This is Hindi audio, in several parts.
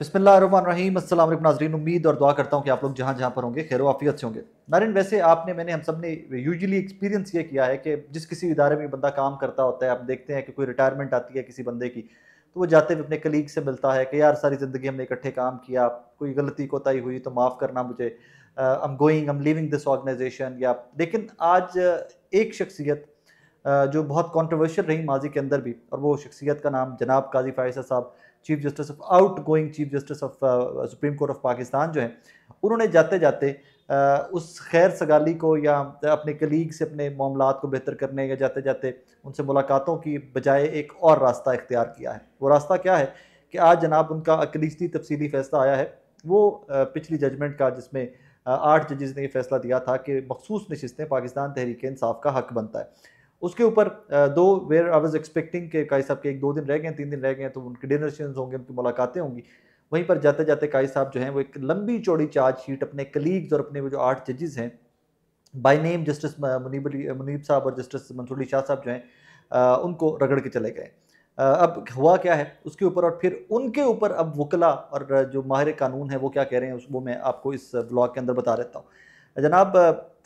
बिस्मिल्लाहिर्रहमानिर्रहीम। अस्सलाम वालेकुम नाज़रीन, उम्मीद और दुआ करता हूँ कि आप लोग जहाँ जहाँ पर होंगे खैर आफियत से होंगे। नारिन, वैसे आपने मैंने हम सब ने यूजुअली एक्सपीरियंस ये किया है कि जिस किसी इदारे में बंदा काम करता होता है, आप देखते हैं कि कोई रिटायरमेंट आती है किसी बंदे की, तो वो जाते हुए अपने कलीग से मिलता है कि यार सारी ज़िंदगी हमने इकट्ठे काम किया, कोई गलती कोताही हुई तो माफ़ करना मुझे, I am leaving this organisation. या लेकिन आज एक शख्सियत जो बहुत कॉन्ट्रोवर्शियल रही माजी के अंदर भी, और वो शख्सियत का नाम जनाब काजी फायसा साहब, chief justice of out going chief justice of supreme court of Pakistan जो है, उन्होंने जाते जाते उस खैर सगाली को या अपने कलीग से अपने मामलात को बेहतर करने या जाते जाते उनसे मुलाकातों की बजाय एक और रास्ता इख्तियार किया है। वो रास्ता क्या है कि आज जनाब उनका अकलीती तफसीली फैसला आया है। वो पिछली जजमेंट का, जिसमें 8 जजेस ने ये फैसला दिया था कि मखसूस नशिस्तें पाकिस्तान तहरीक इंसाफ का हक बनता है, उसके ऊपर दो वेयर आई वाज एक्सपेक्टिंग के काई साहब के 1-2 दिन रह गए, 3 दिन रह गए, तो उनके डिनर सेशंस होंगे, उनकी मुलाकातें होंगी। वहीं पर जाते जाते काई साहब जो हैं वो एक लंबी चौड़ी चार्जशीट अपने कलीग्स और अपने वो जो 8 जजेस हैं, बाय नेम जस्टिस मुनीब साहब और जस्टिस मंसूर अली शाह साहब जो हैं, उनको रगड़ के चले गए। अब हुआ क्या है उसके ऊपर, और फिर उनके ऊपर अब वकला और जो माहिर कानून है वो क्या कह रहे हैं, वो मैं आपको इस ब्लॉग के अंदर बता देता हूँ जनाब।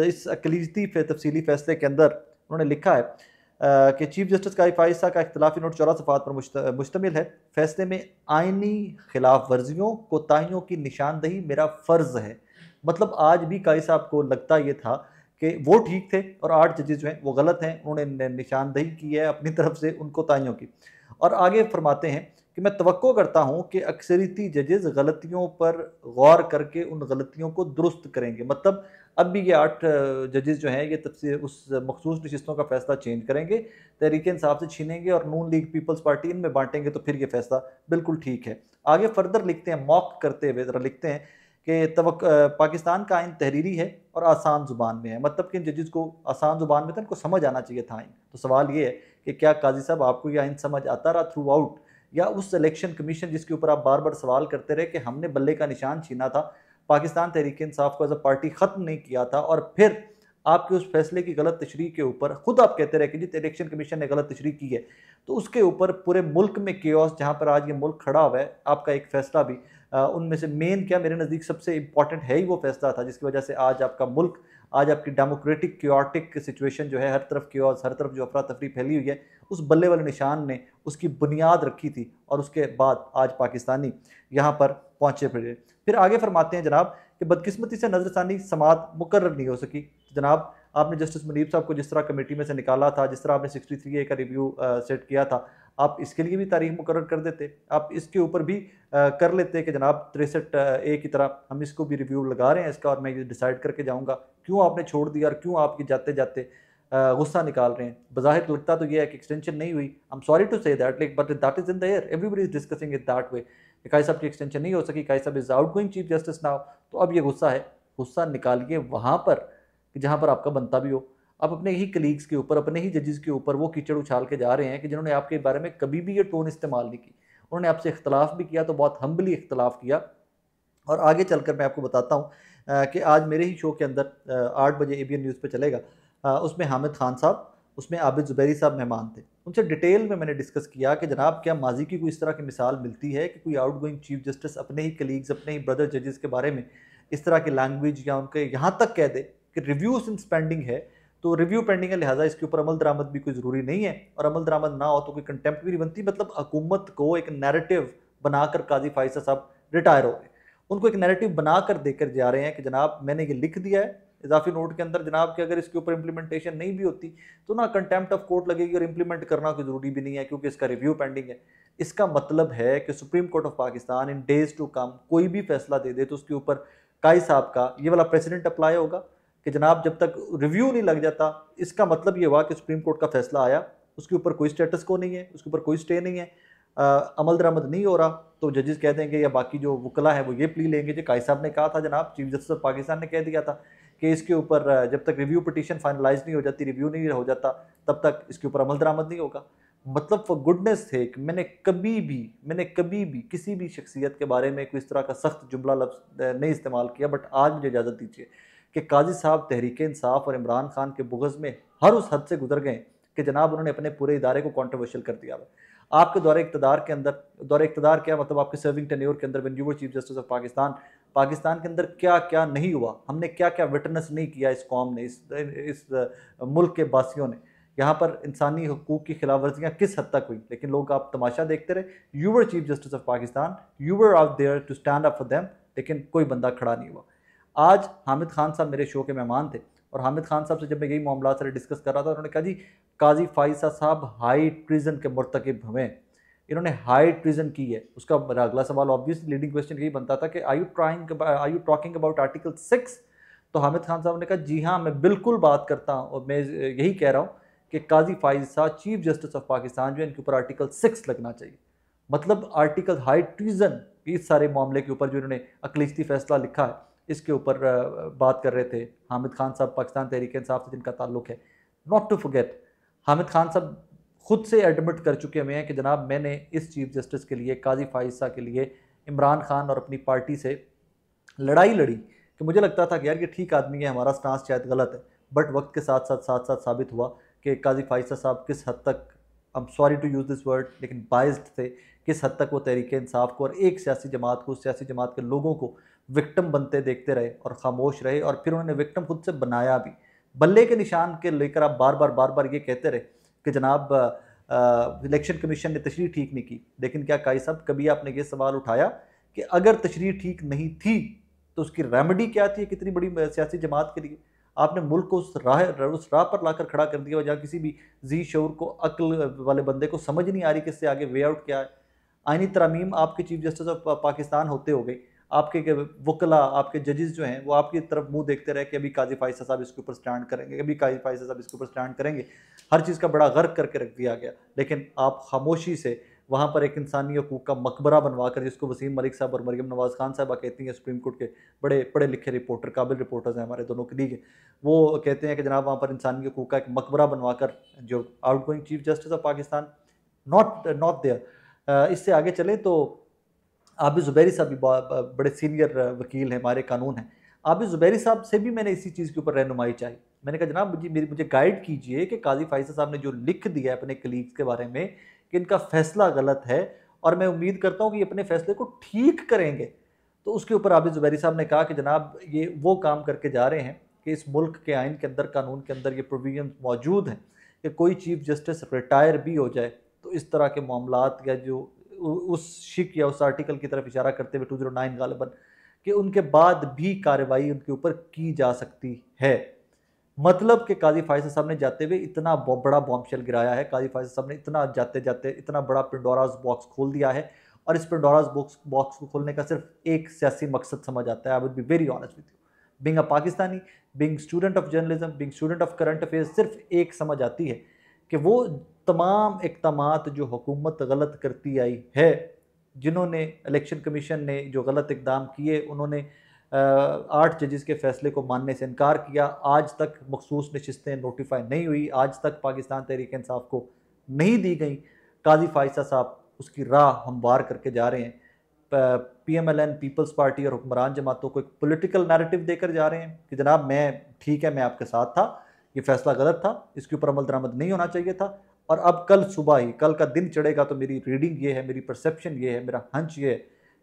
इस अकलीती तफसीली फैसले के अंदर उन्होंने लिखा है कि चीफ जस्टिस काई फाइसा का इख्तलाफी नोट 14 सफ़ात पर मुश्तमिल है। फैसले में आइनी खिलाफ वर्जियों कोताहियों की निशानदही मेरा फ़र्ज़ है। मतलब आज भी काई साहब को लगता ये था कि वो ठीक थे और 8 जजेस जो हैं वो गलत हैं, उन्होंने निशानदही की है अपनी तरफ से उन कोताहियों की। और आगे फरमाते हैं कि मैं तवक्को करता हूँ कि अक्सरियती जजेस गलतियों पर गौर करके उन गलतियों को दुरुस्त करेंगे। मतलब अब भी ये 8 जजेस जो हैं ये तफसीर उस मखसूस नशिस्तों का फैसला चेंज करेंगे, तहरीक इंसाफ से छीनेंगे और नून लीग पीपल्स पार्टी इनमें बांटेंगे, तो फिर ये फैसला बिल्कुल ठीक है। आगे फर्दर लिखते हैं, मॉक करते हुए ज़रा लिखते हैं कि पाकिस्तान का आइन तहरीरी है और आसान ज़ुबान में है। मतलब कि इन जजेस को आसान ज़ुबान में था, इनको समझ आना चाहिए था आइन। तो सवाल ये है कि क्या काजी साहब आपको ये आइन समझ आता रहा थ्रू आउट, या उस इलेक्शन कमीशन जिसके ऊपर आप बार बार सवाल करते रहे कि हमने बल्ले का निशान छीना था, पाकिस्तान तहरीक इंसाफ को एज अ पार्टी ख़त्म नहीं किया था, और फिर आपके उस फैसले की गलत तशरीह के ऊपर खुद आप कहते रहे कि जी इलेक्शन कमीशन ने गलत तशरीह की है, तो उसके ऊपर पूरे मुल्क में केओस, जहाँ पर आज ये मुल्क खड़ा हुआ है, आपका एक फैसला भी उनमें से मेन क्या मेरे नज़दीक सबसे इंपॉर्टेंट है ही वो फैसला था, जिसकी वजह से आज आपका मुल्क, आज आपकी डेमोक्रेटिक क्योटिक सिचुएशन जो है, हर तरफ क्योस, हर तरफ जो अफरा तफरी फैली हुई है, उस बल्ले वाले निशान ने उसकी बुनियाद रखी थी, और उसके बाद आज पाकिस्तानी यहाँ पर पहुँचे फिरे। फिर आगे फरमाते हैं जनाब कि बदकिस्मती से नजरसानी समात मुकर्रर नहीं हो सकी। जनाब आपने जस्टिस मुनीब साहब को जिस तरह कमेटी में से निकाला था, जिस तरह आपने 63A का रिव्यू सेट किया था, आप इसके लिए भी तारीख मुकर्रर कर देते। आप इसके ऊपर भी कर लेते कि जनाब 63A की तरह हम इसको भी रिव्यू लगा रहे हैं इसका, और मैं ये डिसाइड करके जाऊँगा। क्यों आपने छोड़ दिया, और क्यों आपकी जाते जाते गुस्सा निकाल रहे हैं? बज़ाहिर लगता तो ये है कि एक्सटेंशन नहीं हुई। I am sorry to say that, like but that is in the air, everybody is discussing it that way. काई साहब की एक्सटेंशन नहीं हो सकी, काई साहब is outgoing chief justice now, तो अब ये गुस्सा है, गुस्सा निकालिए वहाँ पर कि जहाँ पर आपका बनता भी हो। आप अपने ही कलीग्स के ऊपर, अपने ही जजेस के ऊपर वो कीचड़ उछाल के जा रहे हैं कि जिन्होंने आपके बारे में कभी भी ये टोन इस्तेमाल नहीं की। उन्होंने आपसे इख्तलाफ भी किया तो बहुत हम्बली इख्तलाफ किया। और आगे चलकर मैं आपको बताता हूँ कि आज मेरे ही शो के अंदर 8 बजे ABN न्यूज़ पे चलेगा, उसमें हामिद खान साहब, उसमें आबिद ज़ुबैरी साहब मेहमान थे। उनसे डिटेल में मैंने डिस्कस किया कि जनाब क्या माजी की कोई इस तरह की मिसाल मिलती है कि कोई आउट गोइंग चीफ जस्टिस अपने ही कलीग्स, अपने ही ब्रदर जजेस के बारे में इस तरह की लैंग्वेज, या उनके यहाँ तक कह दे कि रिव्यू सिंस पेंडिंग है, तो रिव्यू पेंडिंग है, लिहाजा इसके ऊपर अमल दरामद भी कोई ज़रूरी नहीं है, और अमल दरामद ना हो तो कोई कंटेम्प्ट भी नहीं बनती। मतलब हुकूमत को एक नैरेटिव बनाकर काजी फाइसा साहब रिटायर हो गए, उनको एक नैरेटिव बनाकर देकर जा रहे हैं कि जनाब मैंने ये लिख दिया है इजाफी नोट के अंदर जनाब कि अगर इसके ऊपर इंप्लीमेंटेशन नहीं भी होती तो ना कंटेम्प्ट ऑफ कोर्ट लगेगी, और इंप्लीमेंट करना कोई ज़रूरी भी नहीं है क्योंकि इसका रिव्यू पेंडिंग है। इसका मतलब है कि supreme court of Pakistan in days to come कोई भी फैसला दे दे तो उसके ऊपर काई साहब का ये वाला प्रेसिडेंट अप्लाई होगा कि जनाब जब तक रिव्यू नहीं लग जाता, इसका मतलब ये हुआ कि सुप्रीम कोर्ट का फैसला आया, उसके ऊपर कोई स्टेटस को नहीं है, उसके ऊपर कोई स्टे नहीं है, अमल दरामद नहीं हो रहा, तो जजेस कह देंगे या बाकी जो वकला है वो ये प्ली लेंगे जो काई साहब ने कहा था, जनाब चीफ जस्टिस ऑफ पाकिस्तान ने कह दिया था कि इसके ऊपर जब तक रिव्यू पिटीशन फाइनलाइज नहीं हो जाती, रिव्यू नहीं हो जाता, तब तक इसके ऊपर अमल दरामद नहीं होगा। मतलब फॉर गुडनेस सेक मैंने कभी भी किसी भी शख्सियत के बारे में कोई इस तरह का सख्त जुमला लफ्ज़ नहीं इस्तेमाल किया, बट आज मुझे इजाज़त दीजिए कि काजी साहब तहरीक इंसाफ और इमरान खान के बुग़्ज़ में हर उस हद से गुजर गए कि जनाब उन्होंने अपने पूरे इदारे को कॉन्ट्रोवर्शियल कर दिया। आपके दौरे इक़्तिदार क्या मतलब आपके सर्विंग टेन्योर के अंदर when you were chief justice of Pakistan, Pakistan के अंदर क्या क्या नहीं हुआ, हमने क्या क्या विटनेस नहीं किया इस कौम ने, इस मुल्क के बासियों ने, यहाँ पर इंसानी हकूक़ की खिलाफवर्जियाँ किस हद तक हुई, लेकिन लोग आप तमाशा देखते रहे। You were chief justice of Pakistan, you were out there to stand up for them, लेकिन कोई बंदा खड़ा नहीं हुआ। आज हामिद खान साहब मेरे शो के मेहमान थे, और हामिद खान साहब से जब मैं यही मामला से डिस्कस कर रहा था, उन्होंने कहा जी काजी फाइसा साहब हाई ट्रीजन के मुर्तकिब हुए, इन्होंने हाई ट्रीजन की है। उसका अगला सवाल ऑब्वियसली लीडिंग क्वेश्चन यही बनता था कि are you talking about article 6? तो हामिद खान साहब ने कहा जी हाँ, मैं बिल्कुल बात करता हूँ, और मैं यही कह रहा हूँ कि काजी फाइसा चीफ जस्टिस ऑफ पाकिस्तान जो है, इनके ऊपर आर्टिकल 6 लगना चाहिए। मतलब आर्टिकल हाई ट्रीजन, इस सारे मामले के ऊपर जो इन्होंने अकलीती फैसला लिखा है, इसके ऊपर बात कर रहे थे हामिद खान साहब, पाकिस्तान तहरीक इंसाफ से जिनका ताल्लुक है। Not to forget, Hamid Khan साहब खुद से एडमिट कर चुके हुए हैं कि जनाब मैंने इस चीफ जस्टिस के लिए, काजी फाइसा के लिए इमरान खान और अपनी पार्टी से लड़ाई लड़ी, कि मुझे लगता था कि यार ये ठीक आदमी है, हमारा स्टांस शायद गलत है, बट वक्त के साथ साथ साबित हुआ कि काजी फाइसा साहब किस हद तक, I am sorry to use this word, लेकिन बाइज्ड थे, किस हद तक वो तहरीक इंसाफ को और एक सियासी जमात को, उस सियासी जमात के लोगों को विक्टिम बनते देखते रहे और खामोश रहे, और फिर उन्होंने विक्टिम खुद से बनाया भी। बल्ले के निशान के लेकर आप बार बार ये कहते रहे कि जनाब इलेक्शन कमीशन ने तशरीह ठीक नहीं की, लेकिन क्या काई साहब कभी आपने ये सवाल उठाया कि अगर तशरीह ठीक नहीं थी तो उसकी रेमेडी क्या थी कितनी बड़ी सियासी जमात के लिए? आपने मुल्क को उस राह पर लाकर खड़ा कर दिया जहाँ किसी भी जी शऊर को, अक्ल वाले बंदे को समझ नहीं आ रही कि इससे आगे वे आउट क्या है। आईनी तरमीम आपके चीफ जस्टिस ऑफ पाकिस्तान होते हो गई, आपके वकला, आपके जजेस जो हैं वो आपकी तरफ मुंह देखते रहे कि अभी काजी फाइसा साहब इसके ऊपर स्टैंड करेंगे, अभी काजी फाइसा साहब इसके ऊपर स्टैंड करेंगे। हर चीज़ का बड़ा गर्क करके रख दिया गया, लेकिन आप खामोशी से वहाँ पर एक इंसानी हकूक़ का मकबरा बनवा कर, जिसको वसीम मलिक साहब और मरियम नवाज़ खान साहबा कहती हैं, सुप्रीम कोर्ट के बड़े पढ़े लिखे रिपोर्टर, काबिल रिपोर्टर्स हैं हमारे दोनों कलीग हैं, वो कहते हैं कि जनाब वहाँ पर इंसानी हकूक़ का एक मकबरा बनवा कर जो outgoing chief justice of Pakistan not there. इससे आगे चले तो आबिद ज़ुबैरी साहब भी बड़े सीनियर वकील हैं, हमारे कानून हैं। आबिद ज़ुबैरी साहब से भी मैंने इसी चीज़ के ऊपर रहनुमाई चाहिए। मैंने कहा जनाब मुझे गाइड कीजिए कि काजी फाइसा साहब ने जो लिख दिया है अपने कलीग्स के बारे में कि इनका फैसला गलत है, और मैं उम्मीद करता हूँ कि ये अपने फैसले को ठीक करेंगे। तो उसके ऊपर आबिद ज़ुबैरी साहब ने कहा कि जनाब ये वो काम करके जा रहे हैं कि इस मुल्क के आइन के अंदर, कानून के अंदर ये प्रोविजन मौजूद हैं कि कोई चीफ जस्टिस रिटायर भी हो जाए तो इस तरह के मामलात, या जो उस शिक या उस आर्टिकल की तरफ इशारा करते हुए 209 गालिबन, कि उनके बाद भी कार्रवाई उनके ऊपर की जा सकती है। मतलब कि काजी फाइसा साहब ने जाते हुए इतना बड़ा बॉम्बशेल गिराया है, काजी फाइसा साहब ने इतना जाते जाते इतना बड़ा पेंडोरास बॉक्स खोल दिया है, और इस पेंडोरास बॉक्स को खोलने का सिर्फ एक सियासी मकसद समझ आता है। I would be very honest with you, being a Pakistani, being student of journalism, being student of current affairs, सिर्फ एक समझ आती है कि वो तमाम इक़दामात जो हुकूमत गलत करती आई है, जिन्होंने इलेक्शन कमीशन ने जो गलत इक़दाम किए, उन्होंने 8 जजेस के फैसले को मानने से इनकार किया, आज तक मखसूस नशिस्तें नोटिफाई नहीं हुई, आज तक पाकिस्तान तहरीक इंसाफ को नहीं दी गई। काजी फाइसा साहब उसकी राह हमवार करके जा रहे हैं। PMLN पीपल्स पार्टी और हुक्मरान जमातों को एक पॉलिटिकल नैरेटिव देकर जा रहे हैं कि जनाब मैं ठीक है, मैं आपके साथ था, ये फैसला गलत था, इसके ऊपर अमल दरामद नहीं होना चाहिए था, और अब कल सुबह ही, कल का दिन चढ़ेगा तो मेरी रीडिंग ये है, मेरी परसेप्शन ये है, मेरा हंच ये है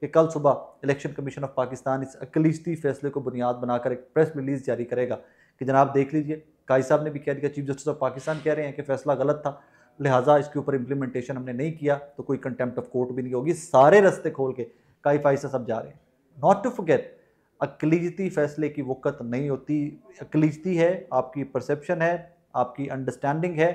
कि कल सुबह इलेक्शन कमीशन ऑफ पाकिस्तान इस अकलीती फैसले को बुनियाद बनाकर एक प्रेस रिलीज जारी करेगा कि जनाब देख लीजिए, काजी साहब ने भी कह दिया, चीफ जस्टिस ऑफ पाकिस्तान कह रहे हैं कि फैसला गलत था, लिहाजा इसके ऊपर इंप्लीमेंटेशन हमने नहीं किया तो कोई कंटेम्प्ट ऑफ कोर्ट भी नहीं होगी। सारे रास्ते खोल के काजी फाइसा सब जा रहे हैं। नॉट टू फॉरगेट, अकलीती फैसले की वक़्त नहीं होती, अकलीती है, आपकी परसेप्शन है, आपकी अंडरस्टैंडिंग है,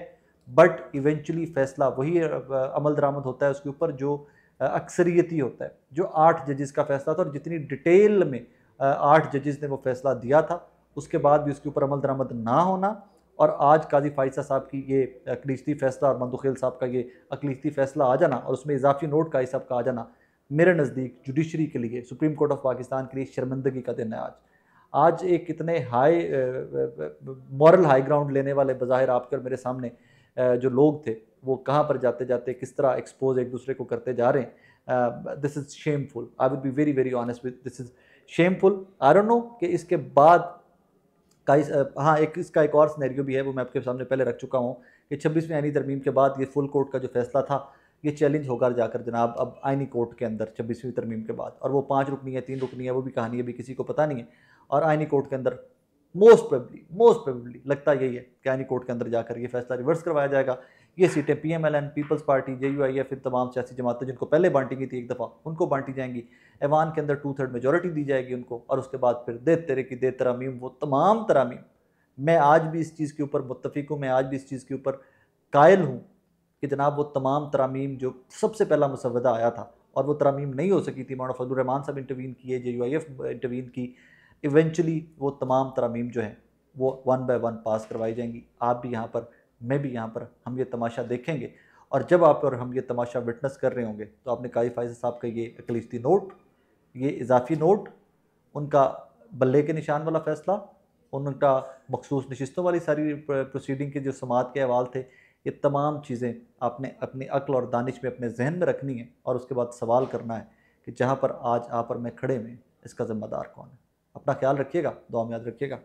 बट इवेंचुअली फैसला वही अमल दरामद होता है उसके ऊपर जो अक्सरियती होता है, जो 8 जजेस का फैसला था, और जितनी डिटेल में 8 जजेस ने वो फैसला दिया था, उसके बाद भी उसके ऊपर अमल दरामद ना होना, और आज काजी फाइसा साहब की ये अकलीती फैसला और मंदुखेल साहब का ये अकलीती फैसला आ जाना, और उसमें इजाफी नोट काजी साहब का आ जाना, मेरे नज़दीक जुडिशरी के लिए, सुप्रीम कोर्ट ऑफ पाकिस्तान के लिए शर्मिंदगी का दिन है। आज एक इतने हाई मॉरल हाई ग्राउंड लेने वाले बज़ाहिर आपकर मेरे सामने जो लोग थे, वो कहाँ पर जाते जाते किस तरह एक्सपोज एक दूसरे को करते जा रहे हैं। This is shameful, I would be very very honest with, this is shameful. I don't know कि इसके बाद हाँ, इसका एक और सिनेरियो भी है, वो मैं आपके सामने पहले रख चुका हूँ कि 26वीं आईनी तरमीम के बाद ये फुल कोर्ट का जो फैसला था ये चैलेंज होगा जाकर जनाब अब आइनी कोर्ट के अंदर 26वीं तरमीम के बाद, और वो 5 रुकनी है 3 रुकनी है वो भी कहानी अभी किसी को पता नहीं है। और आइनी कोर्ट के अंदर मोस्ट प्रोबेबली लगता यही है कि आइनी कोर्ट के अंदर जाकर ये फैसला रिवर्स करवाया जाएगा। ये सीटें PMLN, पीपल्स पार्टी, JUIF, फिर तमाम सियासी जमातें जिनको पहले बांटी गई थी एक दफ़ा, उनको बांटी जाएंगी। ऐवान के अंदर 2/3 मेजोरिटी दी जाएगी उनको, और उसके बाद फिर दे तेरे की दे तरामीम, वो तमाम तरामीम। मैं आज भी इस चीज़ के ऊपर मुत्तफिक हूँ, मैं आज भी इस चीज़ के ऊपर कायल हूँ कि जनाब वो तमाम तरामीम जो सबसे पहला मुसवदा आया था और वो तरामीम नहीं हो सकी थी, मौलाना फजलुर रहमान साहब इंटरवीन किए, JUIF इंटरवीन की, इवेंचुअली वो तमाम तरामीम जो हैं वो 1 बाय 1 पास करवाई जाएंगी। आप भी यहाँ पर, मैं भी यहाँ पर, हम ये तमाशा देखेंगे। और जब आप और हम ये तमाशा विटनेस कर रहे होंगे तो आपने काई फाइज़ साहब का ये अकलिस्ती नोट, ये इजाफी नोट, उनका बल्ले के निशान वाला फ़ैसला, उनका मखसूस नशिस्तों वाली सारी प्रोसीडिंग के जो समात के अहवाल थे, ये तमाम चीज़ें आपने अपनी अक्ल और दानिश में अपने जहन में रखनी है, और उसके बाद सवाल करना है कि जहाँ पर आज आप और मैं खड़े में इसका ज़िम्मेदार कौन है। अपना ख्याल रखिएगा, दुआ में याद रखिएगा।